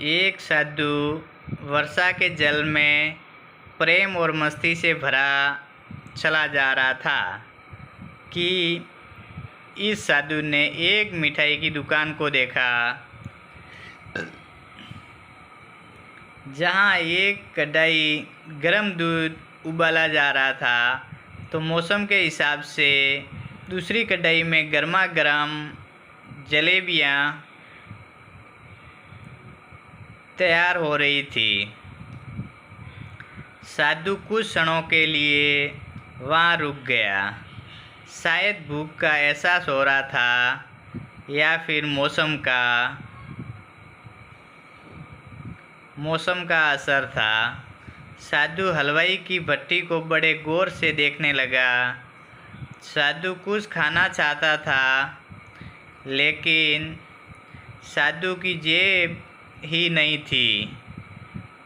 एक साधु वर्षा के जल में प्रेम और मस्ती से भरा चला जा रहा था कि इस साधु ने एक मिठाई की दुकान को देखा जहाँ एक कढ़ाई गर्म दूध उबाला जा रहा था। तो मौसम के हिसाब से दूसरी कढ़ाई में गर्मा गर्म जलेबियाँ तैयार हो रही थी। साधु कुछ क्षणों के लिए वहाँ रुक गया। शायद भूख का एहसास हो रहा था या फिर मौसम का असर था। साधु हलवाई की भट्टी को बड़े गौर से देखने लगा। साधु कुछ खाना चाहता था, लेकिन साधु की जेब ही नहीं थी,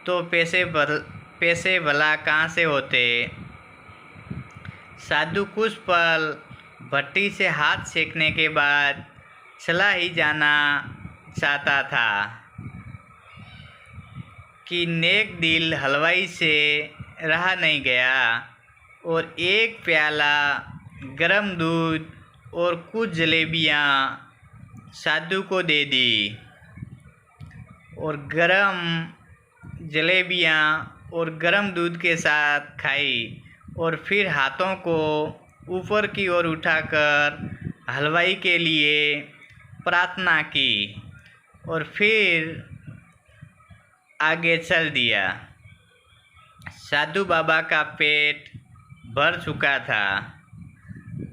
तो पैसे भला कहाँ से होते। साधु कुछ पल भट्टी से हाथ सेकने के बाद चला ही जाना चाहता था कि नेक दिल हलवाई से रहा नहीं गया और एक प्याला गरम दूध और कुछ जलेबियाँ साधु को दे दी। और गरम जलेबियाँ और गरम दूध के साथ खाई और फिर हाथों को ऊपर की ओर उठाकर हलवाई के लिए प्रार्थना की और फिर आगे चल दिया। साधु बाबा का पेट भर चुका था।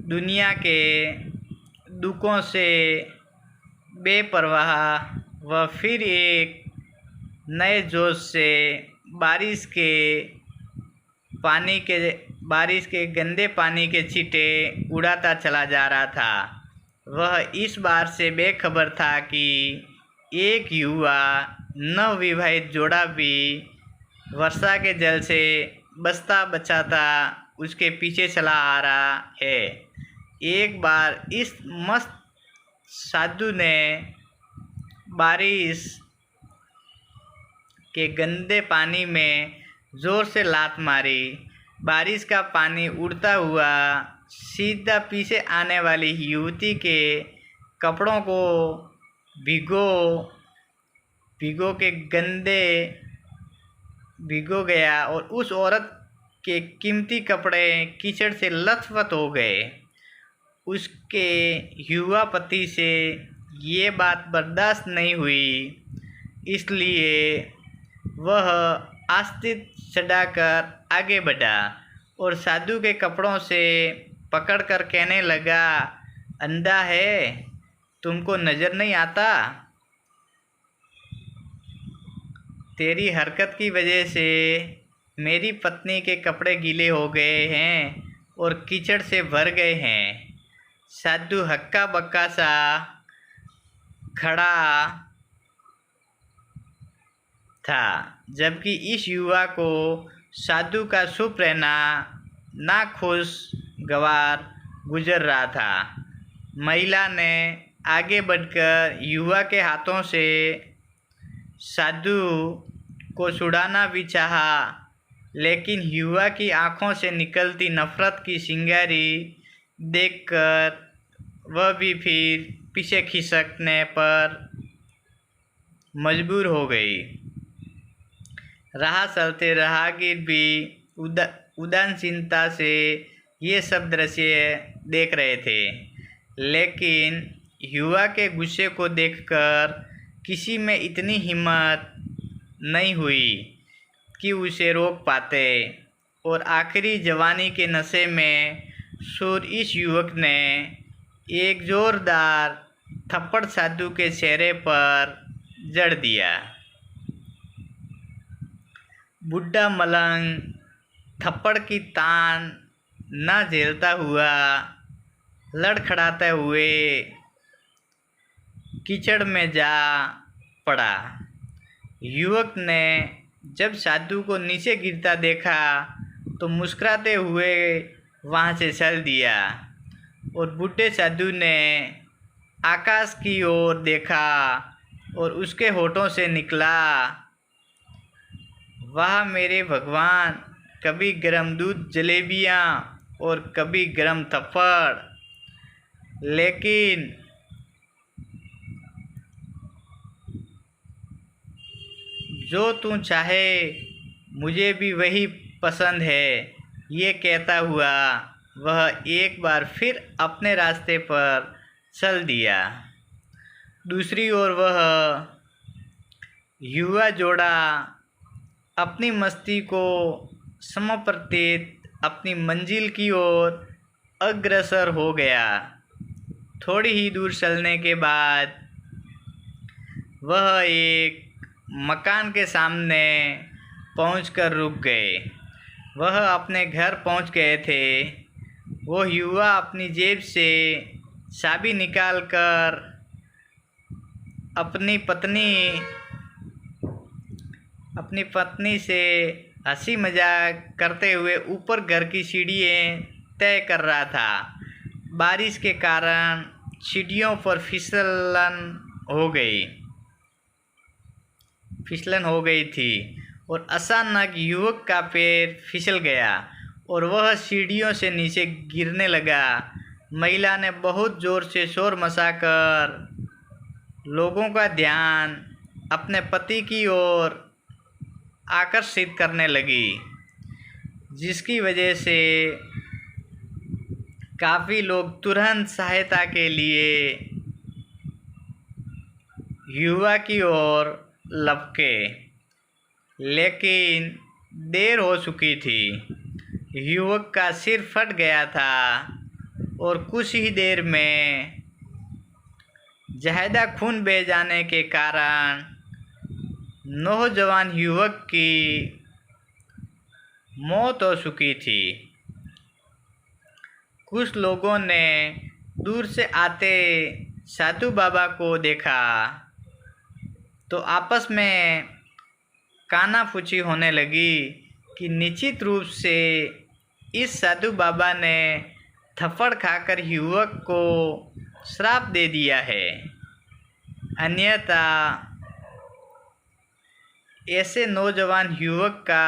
दुनिया के दुखों से बेपरवाह वह फिर एक नए जोश से बारिश के गंदे पानी के छींटे उड़ाता चला जा रहा था। वह इस बार से बेखबर था कि एक युवा नवविवाहित जोड़ा भी वर्षा के जल से बचता बचाता उसके पीछे चला आ रहा है। एक बार इस मस्त साधु ने बारिश के गंदे पानी में ज़ोर से लात मारी। बारिश का पानी उड़ता हुआ सीधा पीछे आने वाली युवती के कपड़ों को भिगो गया और उस औरत के कीमती कपड़े कीचड़ से लथपथ हो गए। उसके युवा पति से ये बात बर्दाश्त नहीं हुई, इसलिए वह आस्ते चढ़ाकर आगे बढ़ा और साधु के कपड़ों से पकड़कर कहने लगा, अंधा है, तुमको नज़र नहीं आता? तेरी हरकत की वजह से मेरी पत्नी के कपड़े गीले हो गए हैं और कीचड़ से भर गए हैं। साधु हक्का बक्का सा खड़ा था, जबकि इस युवा को साधु का चुप रहना नाखुशगवार गुजर रहा था। महिला ने आगे बढ़कर युवा के हाथों से साधु को छुड़ाना भी चाहा, लेकिन युवा की आंखों से निकलती नफरत की चिंगारी देखकर वह भी फिर पीछे खिसकने पर मजबूर हो गई। राह चलते राहगीर भी उदासीनता से ये सब दृश्य देख रहे थे, लेकिन युवा के गुस्से को देखकर किसी में इतनी हिम्मत नहीं हुई कि उसे रोक पाते। और आखिरी जवानी के नशे में सूर इस युवक ने एक जोरदार थप्पड़ साधु के चेहरे पर जड़ दिया। बुढ़ा मलंग थप्पड़ की तान न झेलता हुआ लड़खड़ाते हुए कीचड़ में जा पड़ा। युवक ने जब साधु को नीचे गिरता देखा तो मुस्कुराते हुए वहाँ से चल दिया और बूढ़े साधु ने आकाश की ओर देखा और उसके होठों से निकला, वाह मेरे भगवान, कभी गरम दूध जलेबियाँ और कभी गरम थप्पड़, लेकिन जो तू चाहे मुझे भी वही पसंद है। ये कहता हुआ वह एक बार फिर अपने रास्ते पर चल दिया। दूसरी ओर वह युवा जोड़ा अपनी मस्ती को समर्पित अपनी मंजिल की ओर अग्रसर हो गया। थोड़ी ही दूर चलने के बाद वह एक मकान के सामने पहुंचकर रुक गए। वह अपने घर पहुंच गए थे। वो युवा अपनी जेब से चाबी निकालकर अपनी पत्नी से हंसी मजाक करते हुए ऊपर घर की सीढ़ियाँ तय कर रहा था। बारिश के कारण सीढ़ियों पर फिसलन हो गई थी और अचानक युवक का पैर फिसल गया और वह सीढ़ियों से नीचे गिरने लगा। महिला ने बहुत ज़ोर से शोर मचाकर लोगों का ध्यान अपने पति की ओर आकर्षित करने लगी, जिसकी वजह से काफ़ी लोग तुरंत सहायता के लिए युवा की ओर लपके, लेकिन देर हो चुकी थी। युवक का सिर फट गया था और कुछ ही देर में ज़्यादा खून बह जाने के कारण नौजवान युवक की मौत हो चुकी थी। कुछ लोगों ने दूर से आते साधु बाबा को देखा तो आपस में कानाफूसी होने लगी कि निश्चित रूप से इस साधु बाबा ने थप्पड़ खाकर युवक को श्राप दे दिया है, अन्यथा ऐसे नौजवान युवक का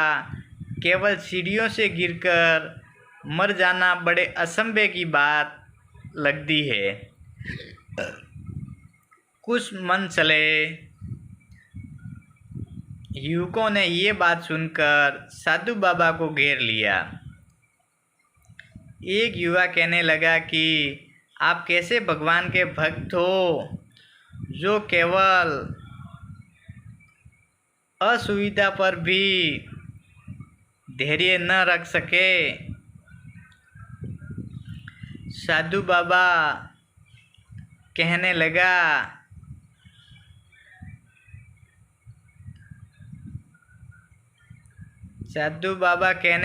केवल सीढ़ियों से गिरकर मर जाना बड़े असंभव की बात लगती है। कुछ मन चले युवकों ने ये बात सुनकर साधु बाबा को घेर लिया। एक युवा कहने लगा कि आप कैसे भगवान के भक्त हो, जो केवल असुविधा पर भी धैर्य न रख सके। साधु बाबा कहने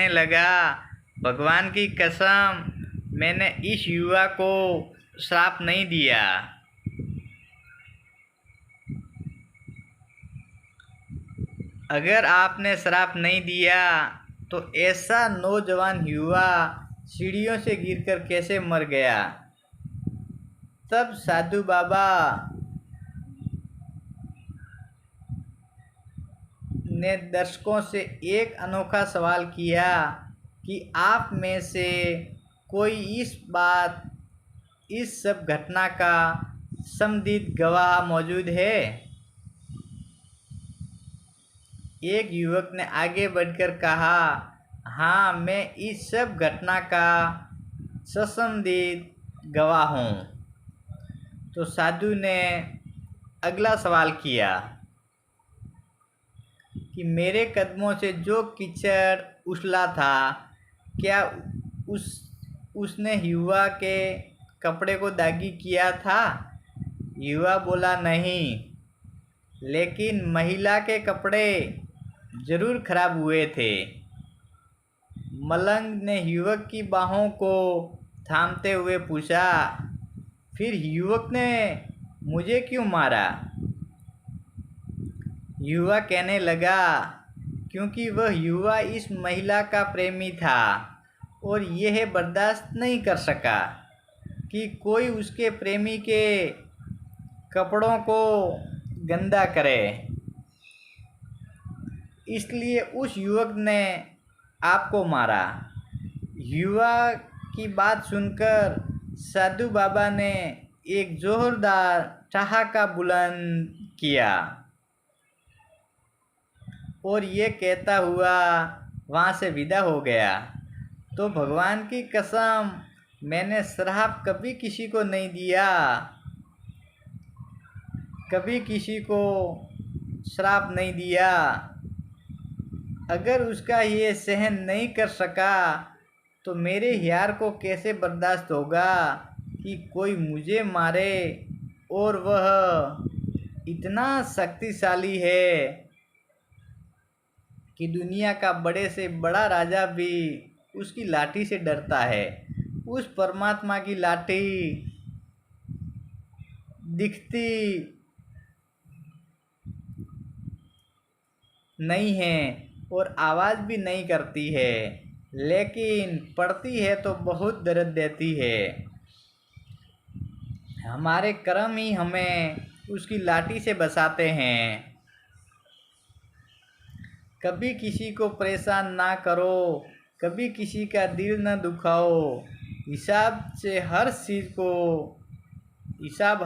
लगा, भगवान की कसम, मैंने इस युवा को श्राप नहीं दिया। अगर आपने श्राप नहीं दिया तो ऐसा नौजवान युवा सीढ़ियों से गिरकर कैसे मर गया। तब साधु बाबा ने दर्शकों से एक अनोखा सवाल किया कि आप में से कोई इस सब घटना का संदिग्ध गवाह मौजूद है। एक युवक ने आगे बढ़कर कहा, हाँ, मैं इस सब घटना का संदिग्ध गवाह हूँ। तो साधु ने अगला सवाल किया कि मेरे कदमों से जो कीचड़ उछला था, क्या उसने युवा के कपड़े को दागी किया था। युवा बोला, नहीं, लेकिन महिला के कपड़े जरूर खराब हुए थे। मलंग ने युवक की बाहों को थामते हुए पूछा, फिर युवक ने मुझे क्यों मारा। युवा कहने लगा, क्योंकि वह युवा इस महिला का प्रेमी था और यह बर्दाश्त नहीं कर सका कि कोई उसके प्रेमी के कपड़ों को गंदा करे, इसलिए उस युवक ने आपको मारा। युवा की बात सुनकर साधु बाबा ने एक जोरदार ठहाका बुलंद किया और ये कहता हुआ वहाँ से विदा हो गया। तो भगवान की कसम, मैंने श्राप कभी किसी को नहीं दिया, कभी किसी को श्राप नहीं दिया। अगर उसका ये सहन नहीं कर सका तो मेरे यार को कैसे बर्दाश्त होगा कि कोई मुझे मारे, और वह इतना शक्तिशाली है कि दुनिया का बड़े से बड़ा राजा भी उसकी लाठी से डरता है। उस परमात्मा की लाठी दिखती नहीं है और आवाज़ भी नहीं करती है, लेकिन पड़ती है तो बहुत दर्द देती है। हमारे कर्म ही हमें उसकी लाठी से बचाते हैं। कभी किसी को परेशान ना करो, कभी किसी का दिल न दुखाओ। हिसाब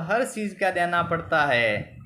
हर चीज़ का देना पड़ता है।